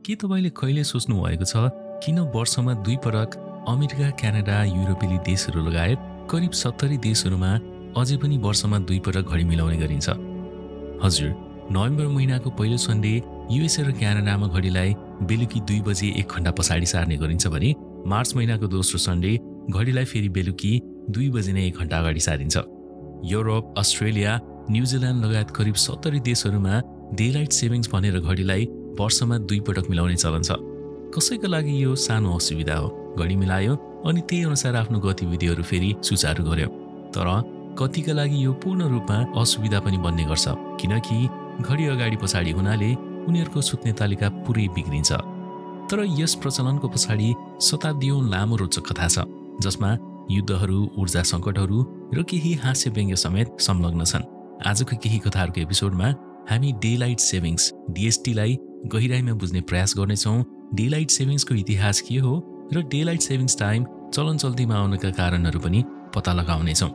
के तपाईले कहिले सोच्नु भएको छ किन वर्षमा 2 पटक अमेरिका, क्यानाडा, युरोपेली देशहरू लगायत करिब 70 देशहरूमा अझै पनि वर्षमा 2 पटक घडी मिलाउने गरिन्छ? हजुर, नोभेम्बर महिनाको पहिलो सन्डे युएसए र क्यानाडामा घडीलाई बेलुकी 2 बजे 1 घण्टा पछाडि सार्ने गरिन्छ भने मार्च महिनाको दोस्रो सन्डे घडीलाई फेरि बेलुकी 2 बजे नै 1 घण्टा अगाडि सारिन्छ। युरोप, अस्ट्रेलिया, न्युजिल्यान्ड लगायत करिब 70 देशहरूमा डेलाइट सेभिङ्स भनेर घडीलाई वर्षमा 2 पटक मिलाउने चलन छ। कसैका लागि यो सानो असुविधा हो, घडी मिलायो अनि त्यही अनुसार आफ्नो गतिविधिहरू फेरि सुचारू गर्यो। तर कतिका लागि यो पूर्ण रूपमा असुविधा पनि बन्ने गर्छ, किनकि घडी अगाडि पछाडि हुनाले उनीहरूको सुत्ने तालिका पुरै बिग्रिन्छ। तर यस प्रचलनको पछाडि शताब्दीौं लामो रोचक कथा छ, जसमा युद्धहरू, ऊर्जा सङ्कटहरू र केही हास्य व्यङ्ग्य समेत संलग्न छन्। आजको केही कथाहरूको एपिसोडमा हामी डेलाइट सेभिङ्स DST-लाई गहिराईमा बुझ्ने प्रयास गर्नेछौँ। डेलाइट सेभिङ्सको इतिहास के हो र डेलाइट सेभिङ्स टाइम चलन चल्तीमा आउनका कारणहरू पनि पत्ता लगाउनेछौँ।